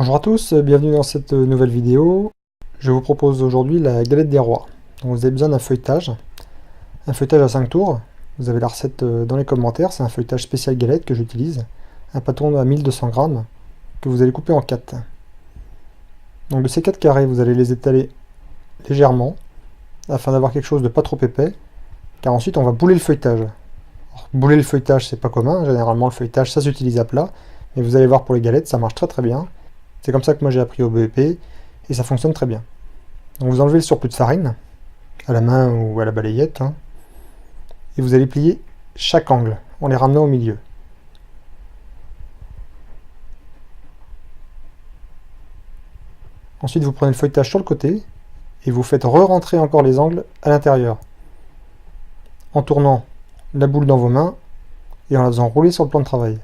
Bonjour à tous, bienvenue dans cette nouvelle vidéo. Je vous propose aujourd'hui la galette des rois. Donc vous avez besoin d'un feuilletage à 5 tours. Vous avez la recette dans les commentaires, c'est un feuilletage spécial galette que j'utilise. Un pâton à 1200 grammes que vous allez couper en 4. Donc de ces 4 carrés, vous allez les étaler légèrement afin d'avoir quelque chose de pas trop épais, car ensuite on va bouler le feuilletage. Alors, bouler le feuilletage, c'est pas commun, généralement le feuilletage ça s'utilise à plat, mais vous allez voir pour les galettes, ça marche très bien. C'est comme ça que moi j'ai appris au BEP et ça fonctionne très bien. Donc vous enlevez le surplus de farine à la main ou à la balayette et vous allez plier chaque angle en les ramenant au milieu. Ensuite vous prenez le feuilletage sur le côté et vous faites re-rentrer encore les angles à l'intérieur en tournant la boule dans vos mains et en la faisant rouler sur le plan de travail.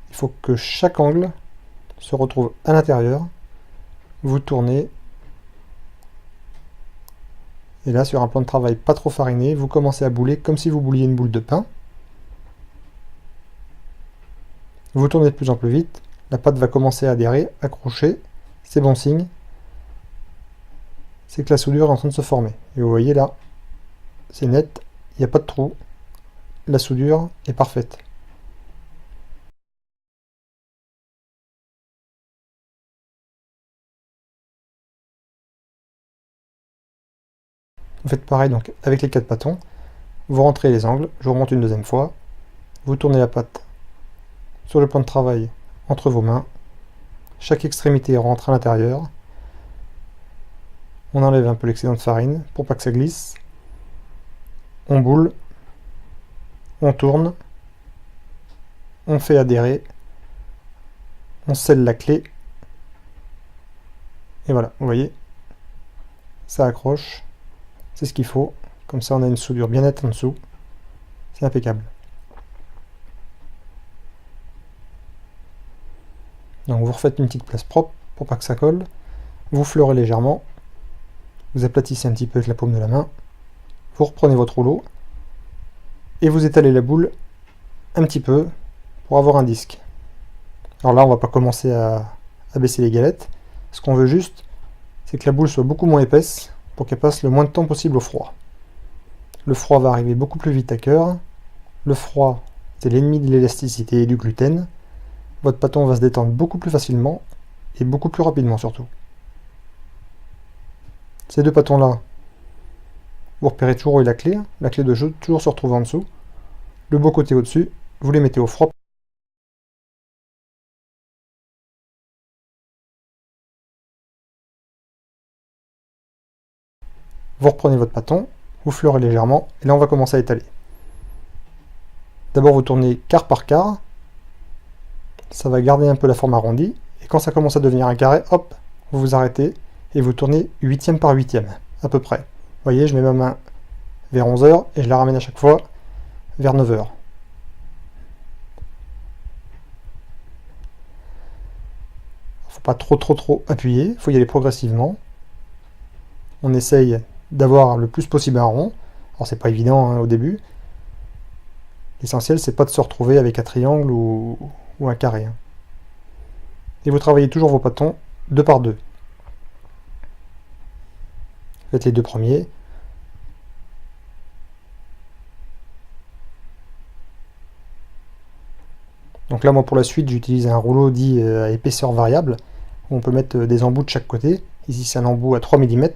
Il faut que chaque angle se retrouve à l'intérieur, vous tournez, et là sur un plan de travail pas trop fariné, vous commencez à bouler comme si vous bouliez une boule de pain. Vous tournez de plus en plus vite, la pâte va commencer à adhérer, accrocher, c'est bon signe, c'est que la soudure est en train de se former. Et vous voyez là, c'est net, il n'y a pas de trou, la soudure est parfaite. Vous faites pareil donc avec les 4 pâtons, vous rentrez les angles, je vous remonte une deuxième fois, vous tournez la pâte sur le plan de travail entre vos mains, chaque extrémité rentre à l'intérieur, on enlève un peu l'excédent de farine pour pas que ça glisse, on boule, on tourne, on fait adhérer, on scelle la clé, et voilà, vous voyez, ça accroche. C'est ce qu'il faut, comme ça on a une soudure bien nette en dessous, c'est impeccable. Donc vous refaites une petite place propre pour pas que ça colle, vous fleurez légèrement, vous aplatissez un petit peu avec la paume de la main, vous reprenez votre rouleau, et vous étalez la boule un petit peu pour avoir un disque. Alors là on va pas commencer à baisser les galettes, ce qu'on veut juste, c'est que la boule soit beaucoup moins épaisse, pour qu'elle passe le moins de temps possible au froid. Le froid va arriver beaucoup plus vite à cœur. Le froid, c'est l'ennemi de l'élasticité et du gluten. Votre pâton va se détendre beaucoup plus facilement et beaucoup plus rapidement surtout. Ces deux pâtons-là, vous repérez toujours où est la clé de jeu toujours se retrouve en dessous. Le beau côté au-dessus, vous les mettez au froid. Vous reprenez votre pâton, vous fleurez légèrement, et là on va commencer à étaler. D'abord vous tournez quart par quart, ça va garder un peu la forme arrondie, et quand ça commence à devenir un carré, hop, vous vous arrêtez, et vous tournez huitième par huitième, à peu près. Vous voyez, je mets ma main vers 11h, et je la ramène à chaque fois vers 9h. Faut pas trop appuyer, il faut y aller progressivement. On essaye d'avoir le plus possible un rond. Alors c'est pas évident au début. L'essentiel c'est pas de se retrouver avec un triangle ou un carré. Et vous travaillez toujours vos pâtons deux par deux. Faites les deux premiers. Donc là moi pour la suite j'utilise un rouleau dit à épaisseur variable, où on peut mettre des embouts de chaque côté. Ici c'est un embout à 3 mm.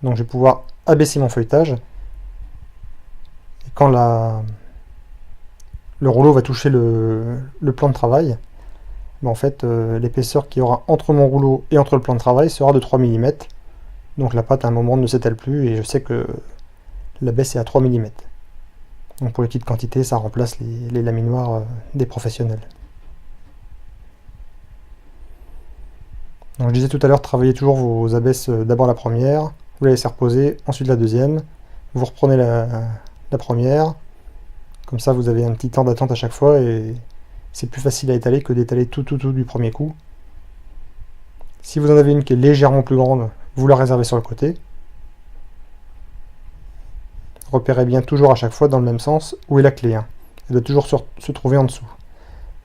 Donc je vais pouvoir abaisser mon feuilletage. Et quand le rouleau va toucher le plan de travail, ben en fait l'épaisseur qu'il y aura entre mon rouleau et entre le plan de travail sera de 3 mm. Donc la pâte à un moment ne s'étale plus et je sais que la baisse est à 3 mm. Donc pour les petites quantités, ça remplace les laminoirs des professionnels. Donc je disais tout à l'heure, travaillez toujours vos abaisses d'abord la première, vous la laissez reposer, ensuite la deuxième, vous reprenez la première, comme ça vous avez un petit temps d'attente à chaque fois et c'est plus facile à étaler que d'étaler tout du premier coup. Si vous en avez une qui est légèrement plus grande, vous la réservez sur le côté. Repérez bien toujours à chaque fois dans le même sens où est la clé. Elle doit toujours se trouver en dessous.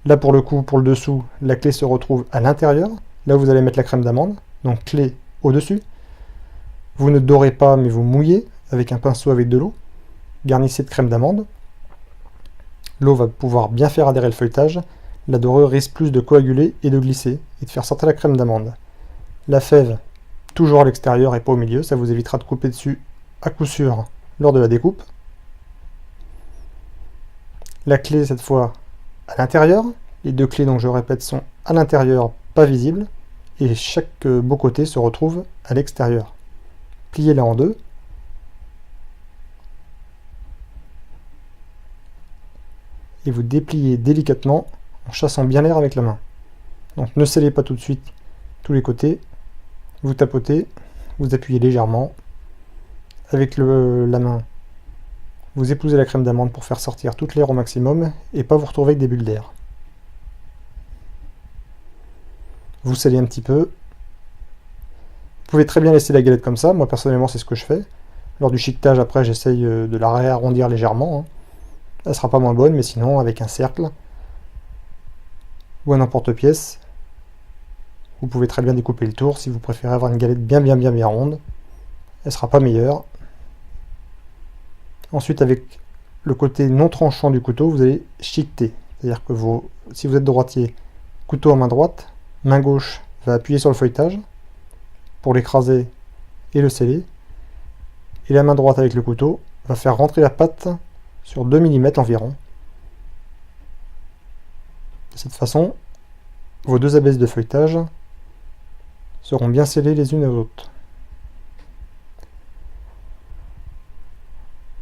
Là pour le coup, pour le dessous, la clé se retrouve à l'intérieur. Là vous allez mettre la crème d'amande, donc clé au-dessus. Vous ne dorez pas mais vous mouillez avec un pinceau avec de l'eau. Garnissez de crème d'amande. L'eau va pouvoir bien faire adhérer le feuilletage. La dorure risque plus de coaguler et de glisser et de faire sortir la crème d'amande. La fève, toujours à l'extérieur et pas au milieu, ça vous évitera de couper dessus à coup sûr lors de la découpe. La clé cette fois à l'intérieur. Les deux clés, donc je répète, sont à l'intérieur, pas visibles. Et chaque beau côté se retrouve à l'extérieur. Pliez-la en deux. Et vous dépliez délicatement en chassant bien l'air avec la main. Donc ne scellez pas tout de suite tous les côtés. Vous tapotez, vous appuyez légèrement. Avec la main, vous épousez la crème d'amande pour faire sortir toute l'air au maximum et pas vous retrouver avec des bulles d'air. Vous scellez un petit peu. Vous pouvez très bien laisser la galette comme ça. Moi personnellement c'est ce que je fais. Lors du chiquetage après j'essaye de la réarrondir légèrement. Elle sera pas moins bonne, mais sinon avec un cercle ou un emporte-pièce, vous pouvez très bien découper le tour si vous préférez avoir une galette bien ronde. Elle sera pas meilleure. Ensuite avec le côté non tranchant du couteau, vous allez chiqueter. C'est-à-dire que si vous êtes droitier, couteau en main droite, main gauche va appuyer sur le feuilletage pour l'écraser et le sceller. Et la main droite avec le couteau va faire rentrer la pâte sur 2 mm environ. De cette façon, vos deux abaisses de feuilletage seront bien scellées les unes aux autres.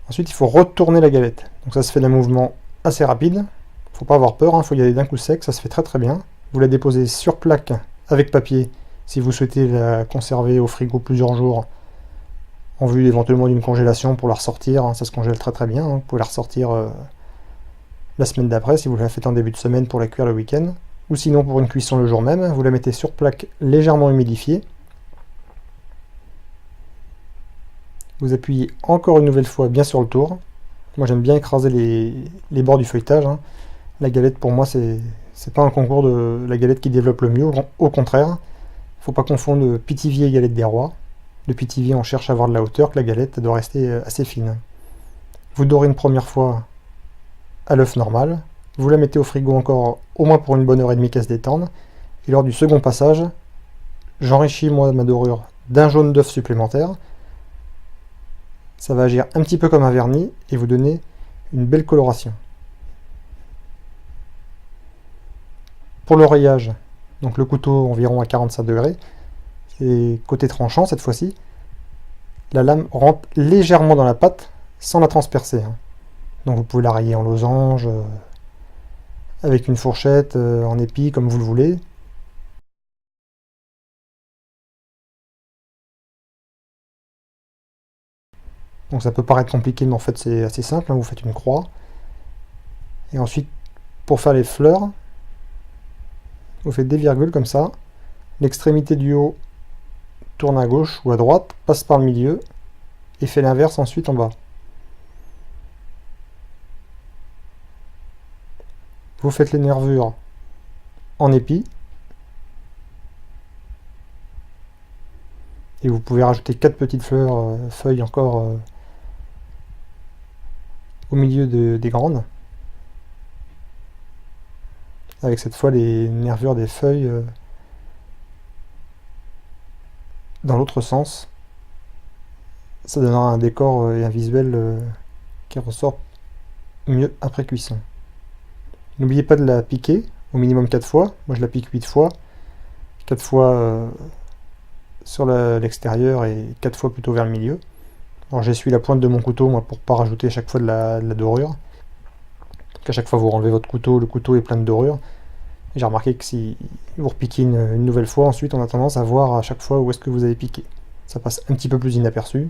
Ensuite, il faut retourner la galette. Donc ça se fait d'un mouvement assez rapide. Il ne faut pas avoir peur, il faut y aller d'un coup sec, ça se fait très bien. Vous la déposez sur plaque avec papier si vous souhaitez la conserver au frigo plusieurs jours en vue éventuellement d'une congélation pour la ressortir. Ça se congèle très bien. Vous pouvez la ressortir la semaine d'après si vous la faites en début de semaine pour la cuire le week-end. Ou sinon pour une cuisson le jour même, vous la mettez sur plaque légèrement humidifiée. Vous appuyez encore une nouvelle fois bien sur le tour. Moi j'aime bien écraser les bords du feuilletage. La galette pour moi c'est pas un concours de la galette qui développe le mieux, au contraire. Il ne faut pas confondre Pithiviers et galette des rois. Le Pithiviers on cherche à avoir de la hauteur, que la galette doit rester assez fine. Vous dorez une première fois à l'œuf normal. Vous la mettez au frigo encore au moins pour une bonne heure et demie qu'elle se détende. Et lors du second passage, j'enrichis moi ma dorure d'un jaune d'œuf supplémentaire. Ça va agir un petit peu comme un vernis et vous donner une belle coloration. Pour le rayage, donc le couteau environ à 45 degrés, c'est côté tranchant cette fois-ci. La lame rentre légèrement dans la pâte sans la transpercer. Donc vous pouvez la rayer en losange, avec une fourchette, en épi, comme vous le voulez. Donc ça peut paraître compliqué, mais en fait c'est assez simple. Vous faites une croix. Et ensuite, pour faire les fleurs, vous faites des virgules comme ça. L'extrémité du haut tourne à gauche ou à droite, passe par le milieu, et fait l'inverse ensuite en bas. Vous faites les nervures en épi. Et vous pouvez rajouter 4 petites feuilles encore au milieu des grandes. Avec cette fois les nervures des feuilles dans l'autre sens. Ça donnera un décor et un visuel qui ressort mieux après cuisson. N'oubliez pas de la piquer au minimum 4 fois. Moi je la pique 8 fois. 4 fois sur l'extérieur et 4 fois plutôt vers le milieu. Alors j'essuie la pointe de mon couteau moi pour pas rajouter à chaque fois de la dorure. À chaque fois vous renlevez votre couteau, le couteau est plein de dorure. J'ai remarqué que si vous repiquez une nouvelle fois, ensuite on a tendance à voir à chaque fois où est-ce que vous avez piqué. Ça passe un petit peu plus inaperçu.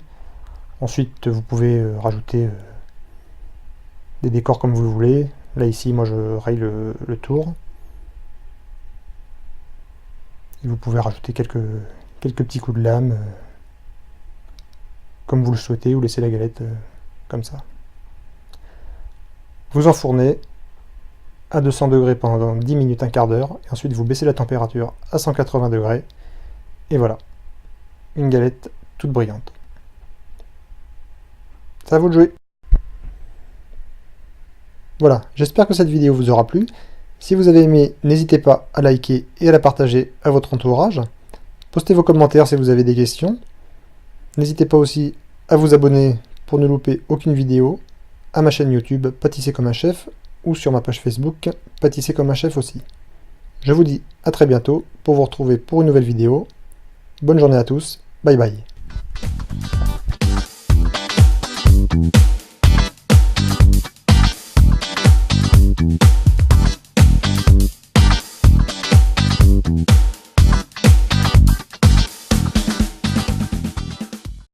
Ensuite vous pouvez rajouter des décors comme vous le voulez. Là ici moi je raye le tour. Et vous pouvez rajouter quelques petits coups de lame comme vous le souhaitez ou laisser la galette comme ça. Vous enfournez à 200 degrés pendant 10 minutes, un quart d'heure, et ensuite vous baissez la température à 180 degrés, et voilà, une galette toute brillante. Ça à vous de jouer. Voilà, j'espère que cette vidéo vous aura plu. Si vous avez aimé, n'hésitez pas à liker et à la partager à votre entourage. Postez vos commentaires si vous avez des questions. N'hésitez pas aussi à vous abonner pour ne louper aucune vidéo, à ma chaîne YouTube Pâtisser comme un chef, ou sur ma page Facebook Pâtisser comme un chef aussi. Je vous dis à très bientôt pour vous retrouver pour une nouvelle vidéo. Bonne journée à tous, bye bye.